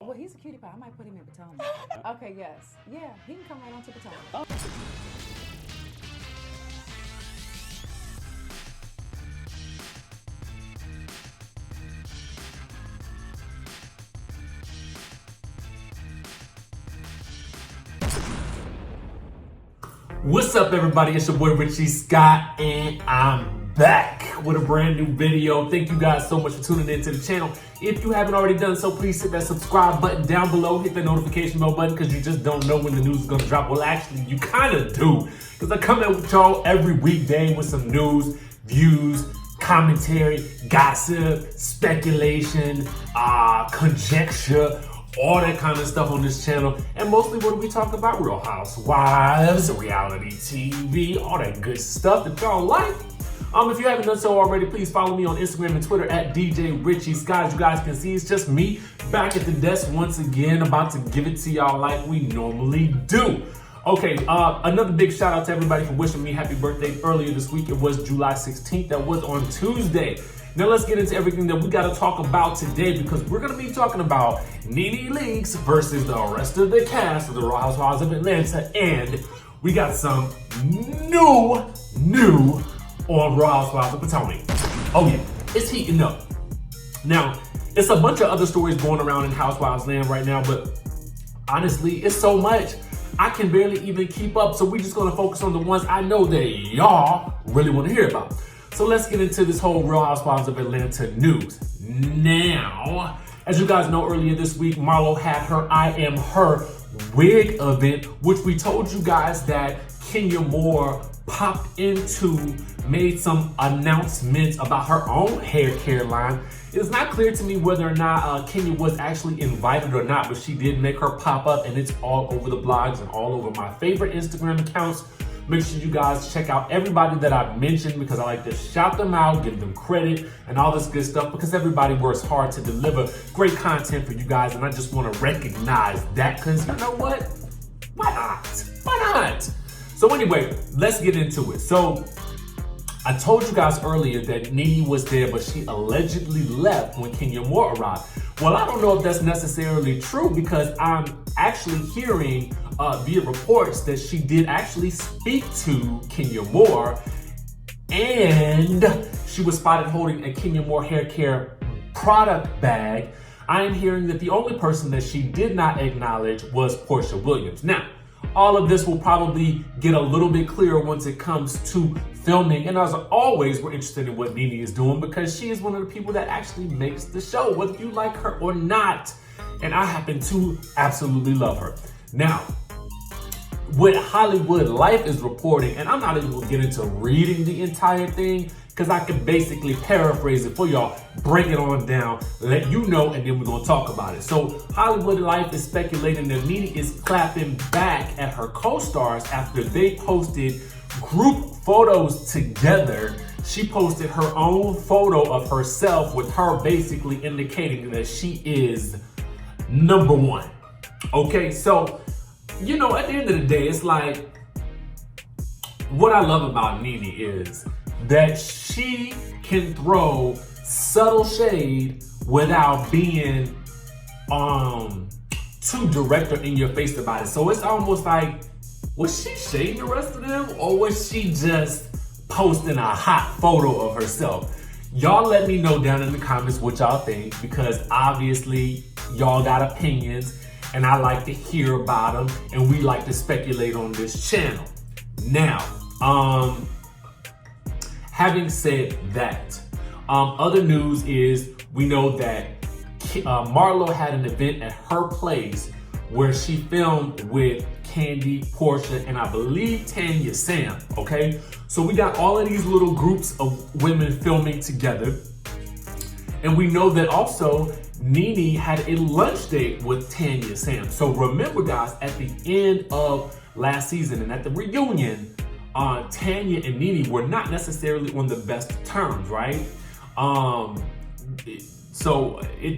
Well, he's a cutie pie. I might put him in Potomac. Okay, yes. Yeah, he can come right on to Potomac. Oh. What's up, everybody? It's your boy Richie Scott, and I'm back with a brand new video. Thank you guys so much for tuning into the channel. If you haven't already done so, please hit that subscribe button down below. Hit the notification bell button because you just don't know when the news is going to drop. Well, actually, you kind of do, because I come in with y'all every weekday with some news, views, commentary, gossip, speculation, conjecture, all that kind of stuff on this channel. And mostly what do we talk about? Real Housewives, reality TV, all that good stuff that y'all like. If you haven't done so already, please follow me on Instagram and Twitter at DJ Richie Scott. As you guys can see, it's just me back at the desk once again, about to give it to y'all like we normally do. Okay, another big shout out to everybody for wishing me happy birthday earlier this week. It was July 16th. That was on Tuesday. Now let's get into everything that we got to talk about today, because we're going to be talking about Nene Leakes versus the rest of the cast of the Real Housewives of Atlanta, and we got some new on Real Housewives of Potomac. Oh yeah, it's heating up. Now, it's a bunch of other stories going around in Housewives land right now, but honestly, it's so much, I can barely even keep up, so we're just going to focus on the ones I know that y'all really want to hear about. So let's get into this whole Real Housewives of Atlanta news. Now, as you guys know, earlier this week, Marlo had her I Am Her wig event, which we told you guys that Kenya Moore popped into, made some announcements about her own hair care line. It's not clear to me whether or not Kenya was actually invited or not, but she did make her pop up, and it's all over the blogs and all over my favorite Instagram accounts. Make sure you guys check out everybody that I've mentioned, because I like to shout them out, give them credit, and all this good stuff, because everybody works hard to deliver great content for you guys, and I just want to recognize that, because you know what? Why not? Why not? So anyway, let's get into it. So I told you guys earlier that Nene was there, but she allegedly left when Kenya Moore arrived. Well, I don't know if that's necessarily true, because I'm actually hearing via reports that she did actually speak to Kenya Moore, and she was spotted holding a Kenya Moore hair care product bag. I am hearing that the only person that she did not acknowledge was Porsha Williams. Now, all of this will probably get a little bit clearer once it comes to filming. And as always, we're interested in what Nene is doing, because she is one of the people that actually makes the show, whether you like her or not. And I happen to absolutely love her. Now, what Hollywood Life is reporting, and I'm not even gonna get into reading the entire thing, because I can basically paraphrase it for y'all, break it on down, let you know, and then we're gonna talk about it. So Hollywood Life is speculating that Nene is clapping back at her co-stars after they posted group photos together. She posted her own photo of herself with her basically indicating that she is number one. Okay, so, you know, at the end of the day, it's like, what I love about Nene is that she can throw subtle shade without being too direct or in your face about it. So it's almost like, was she shading the rest of them, or was she just posting a hot photo of herself? Y'all let me know down in the comments what y'all think, because obviously y'all got opinions and I like to hear about them, and we like to speculate on this channel. Now, having said that, other news is we know that Marlo had an event at her place where she filmed with Kandi, Porsha, and I believe Tanya Sam, okay? So we got all of these little groups of women filming together. And we know that also Nene had a lunch date with Tanya Sam. So remember, guys, at the end of last season and at the reunion, Tanya and Nene were not necessarily on the best terms, right?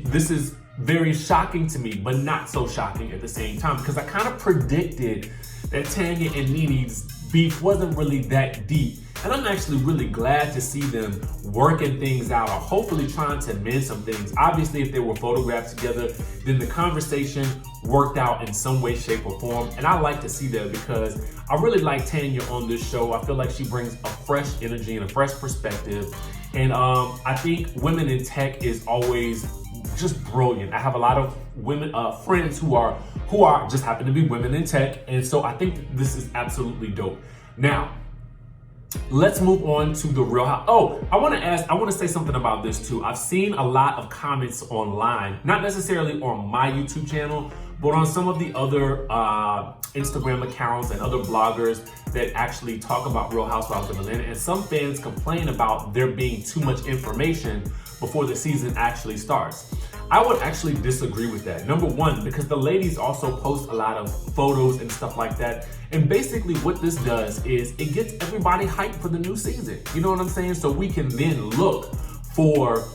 This is very shocking to me, but not so shocking at the same time, because I kind of predicted that Tanya and Nene's beef wasn't really that deep. And I'm actually really glad to see them working things out, or hopefully trying to mend some things. Obviously, if they were photographed together, then the conversation worked out in some way, shape, or form. And I like to see that because I really like Tanya on this show. I feel like she brings a fresh energy and a fresh perspective. And I think women in tech is always just brilliant. I have a lot of women friends who are just happen to be women in tech, and so I think this is absolutely dope. Now, let's move on to the Real House. Oh, I want to say something about this too. I've seen a lot of comments online, not necessarily on my YouTube channel, but on some of the other Instagram accounts and other bloggers that actually talk about Real Housewives of Atlanta. And some fans complain about there being too much information before the season actually starts. I would actually disagree with that. Number one, because the ladies also post a lot of photos and stuff like that. And basically what this does is it gets everybody hyped for the new season. You know what I'm saying? So we can then look for,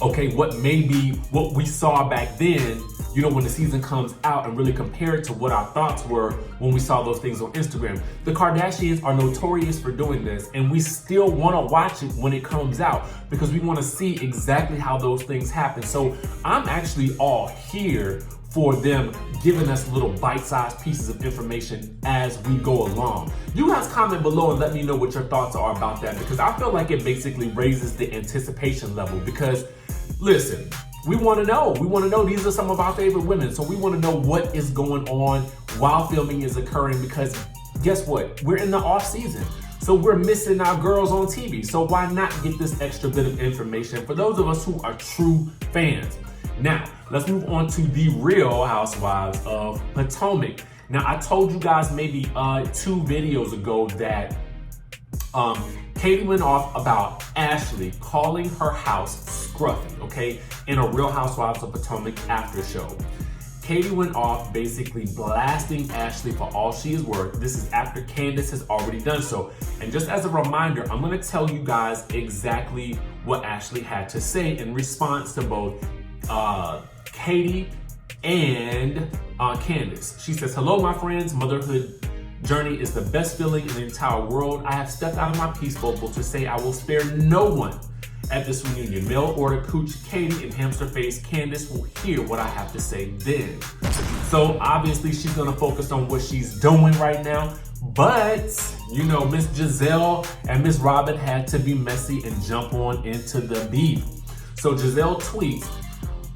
okay, what we saw back then, you know, when the season comes out, and really compare it to what our thoughts were when we saw those things on Instagram. The Kardashians are notorious for doing this, and we still want to watch it when it comes out because we want to see exactly how those things happen. So I'm actually all here for them giving us little bite-sized pieces of information as we go along. You guys comment below and let me know what your thoughts are about that, because I feel like it basically raises the anticipation level. Because listen, we want to know. We want to know. These are some of our favorite women. So we want to know what is going on while filming is occurring, because guess what? We're in the off season. So we're missing our girls on TV. So why not get this extra bit of information for those of us who are true fans? Now, let's move on to the Real Housewives of Potomac. Now, I told you guys maybe 2 videos ago that Katie went off about Ashley calling her house scruffy, okay, in a Real Housewives of Potomac after show. Katie went off basically blasting Ashley for all she is worth. This is after Candace has already done so. And just as a reminder, I'm gonna tell you guys exactly what Ashley had to say in response to both Katie and Candace. She says, "Hello, my friends. Motherhood journey is the best feeling in the entire world. I have stepped out of my peace bubble to say I will spare no one at this reunion. Mail order cooch Katie and hamster face Candace will hear what I have to say then." So obviously she's gonna focus on what she's doing right now. But, you know, Miss Giselle and Miss Robin had to be messy and jump on into the beef. So Giselle tweets,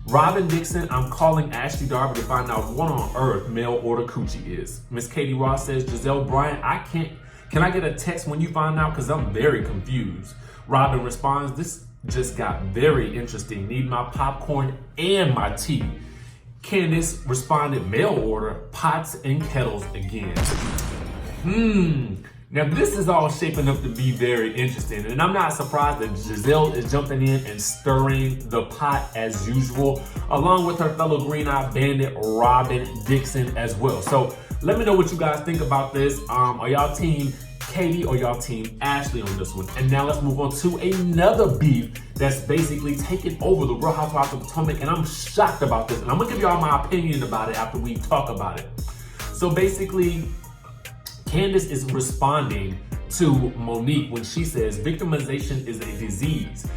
"Robin Dixon, I'm calling Ashley Darby to find out what on earth mail order coochie is." Miss Katie Ross says, "Giselle Bryant, can I get a text when you find out? Because I'm very confused." Robin responds, "This just got very interesting. Need my popcorn and my tea." Candace responded, "Mail order, pots and kettles again." Now this is all shaping up to be very interesting, and I'm not surprised that Giselle is jumping in and stirring the pot as usual, along with her fellow green-eyed bandit Robin Dixon as well. So let me know what you guys think about this. Are y'all team Katie or y'all team Ashley on this one? And now let's move on to another beef that's basically taking over the Real Housewives of Potomac, and I'm shocked about this, and I'm gonna give y'all my opinion about it after we talk about it. So basically, Candace is responding to Monique when she says victimization is a disease.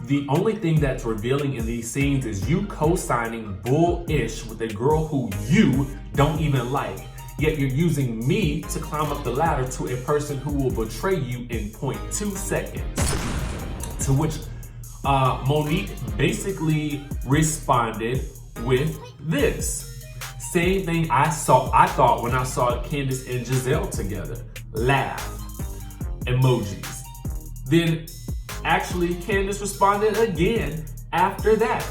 The only thing that's revealing in these scenes is you co-signing bullish with a girl who you don't even like. Yet you're using me to climb up the ladder to a person who will betray you in 0.2 seconds. To which Monique basically responded with this. Same thing I thought when I saw Candace and Giselle together. Laugh. Emojis. Then actually Candace responded again after that.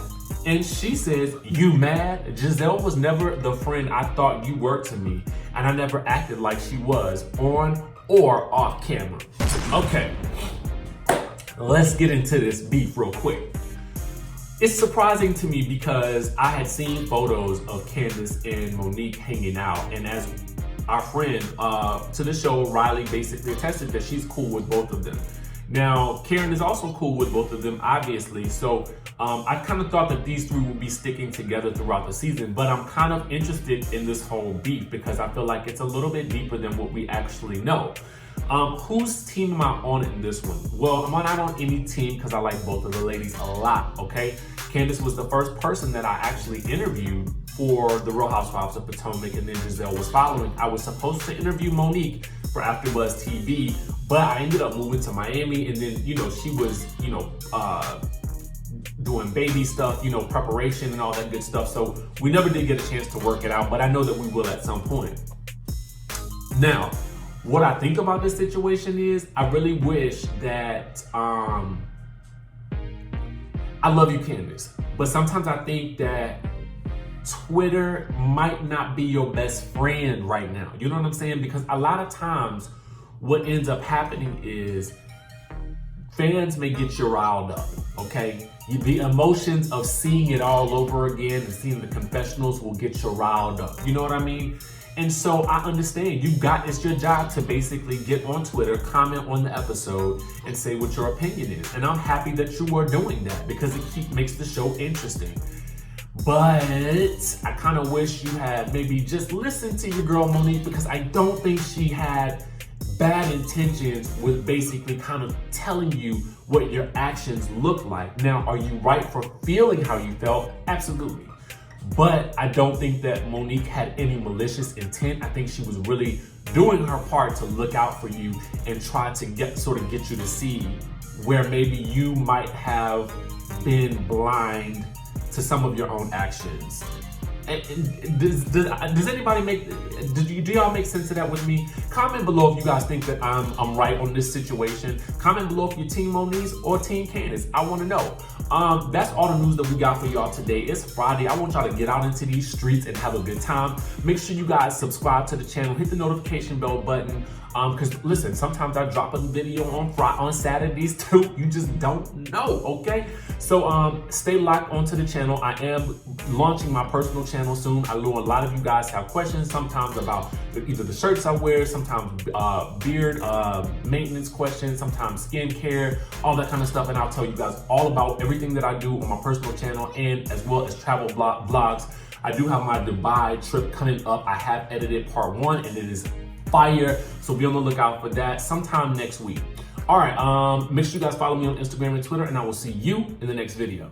And she says, "You mad? Giselle was never the friend I thought you were to me. And I never acted like she was on or off camera." Okay, let's get into this beef real quick. It's surprising to me because I had seen photos of Candace and Monique hanging out, and as our friend to the show, Riley, basically attested that she's cool with both of them. Now, Karen is also cool with both of them, obviously. So I kind of thought that these three would be sticking together throughout the season, but I'm kind of interested in this whole beef because I feel like it's a little bit deeper than what we actually know. Whose team am I on in this one? Well, I'm not on any team because I like both of the ladies a lot, okay? Candace was the first person that I actually interviewed for the Real Housewives of Potomac, and then Giselle was following. I was supposed to interview Monique for AfterBuzz TV, but I ended up moving to Miami, and then, you know, she was, you know, doing baby stuff, you know, preparation and all that good stuff. So we never did get a chance to work it out, but I know that we will at some point. Now, what I think about this situation is I really wish that, I love you, Candace, but sometimes I think that Twitter might not be your best friend right now. You know what I'm saying? Because a lot of times what ends up happening is fans may get you riled up, okay? The emotions of seeing it all over again and seeing the confessionals will get you riled up. You know what I mean? And so I understand it's your job to basically get on Twitter, comment on the episode, and say what your opinion is. And I'm happy that you are doing that because it makes the show interesting. But I kind of wish you had maybe just listened to your girl Monique, because I don't think she had bad intentions with basically kind of telling you what your actions look like. Now, are you right for feeling how you felt? Absolutely. But I don't think that Monique had any malicious intent. I think she was really doing her part to look out for you and try to get you to see where maybe you might have been blind to some of your own actions. And does anybody do y'all make sense of that with me? Comment below if you guys think that I'm right on this situation. Comment below if you're Team Monique or Team Candace. I want to know. That's all the news that we got for y'all today. It's Friday. I want y'all to get out into these streets and have a good time. Make sure you guys subscribe to the channel, hit the notification bell button. Because listen, sometimes I drop a video on Saturdays too. You just don't know, okay? So stay locked onto the channel. I am launching my personal channel soon. I know a lot of you guys have questions sometimes about either the shirts I wear, sometimes beard maintenance questions, sometimes skincare, all that kind of stuff. And I'll tell you guys all about everything that I do on my personal channel, and as well as travel vlogs. I do have my Dubai trip coming up. I have edited part 1 and it is fire, so be on the lookout for that sometime next week. All right, make sure you guys follow me on Instagram and Twitter, and I will see you in the next video.